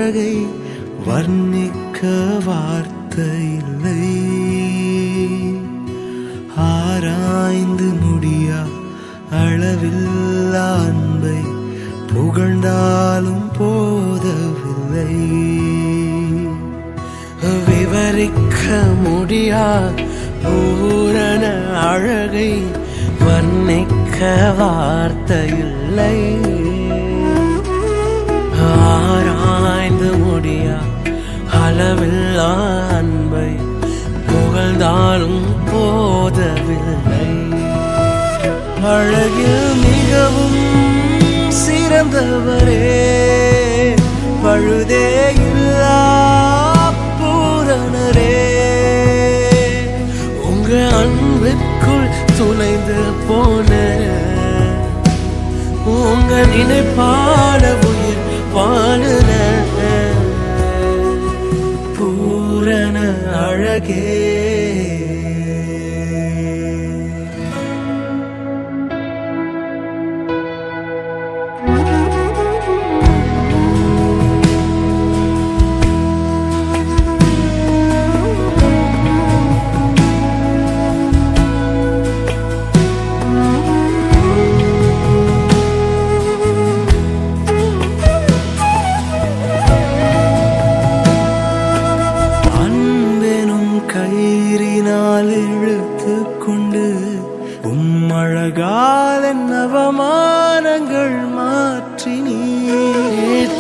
அழகை வர்ணிக்க வார்த்தை இல்லை. ஆராய்ந்து முடியா அளவில்லா அன்பை புகழ்ந்தாலும் போதவில்லை. விவரிக்க முடியா பூரண அழகை வர்ணிக்க வார்த்தை இல்லை. ஆராய்ந்து முடியா அளவில்லா அன்பை புகழ்ந்தாலும் போதவில்லை. அழகில் மிகவும் சிறந்தவரே, பழுதே இல்லா பூரணரே, உங்க அன்பிற்குள் துளைந்து போன உங்க நினைப்பான உயிர் வாழுன பூரண அழகே. கயிறினால் இழுத்து கொண்டு அழகால் அவமானங்கள் மாற்றினீ.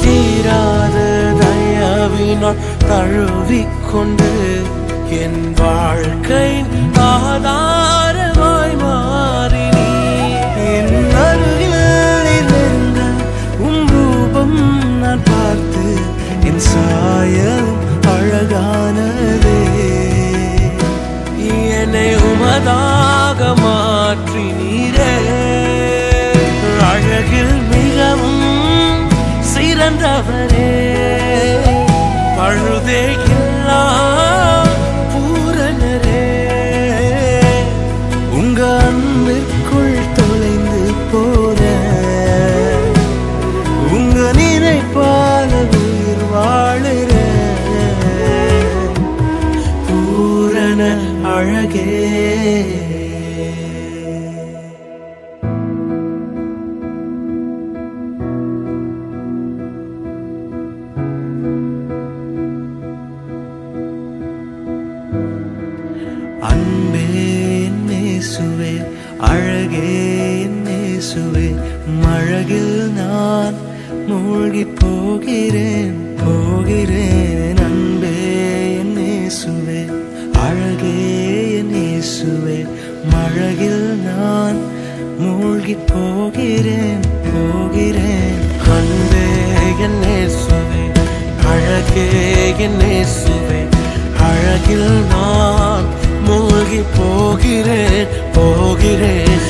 தீராத தயவினால் தழுவிக்கொண்டு என் வாழ்க்கை ஆதாரமாய் மாறினீ. என் அருகில் இருந்த ரூபம் நான் பார்த்து என் சாயல் அழகானதே. என்னை உமதாக மாற்றினீரே. அழகில் மிகவும் சிறந்தவரே, பழுதே இல்லா பூரணரே, உங்க அன்பிற்குள் தொலைந்து போற உங்க நினைப்பால உயிர் வாழுற பூரண அழகே. அன்பே நேசுவே, அழகே நேசுவே, மழகில் நான் மூழ்கி போகிறேன் போகிறேன். அன்பே நேசுவே, அழகே நேசுவே, மழகில் நான் மூழ்கி போகிறேன் போகிறேன். அன்பே நேசுவே, அழகே நேசுவே, அழகில் நான் மூழ்கி போகிறேன் போகிறேன்.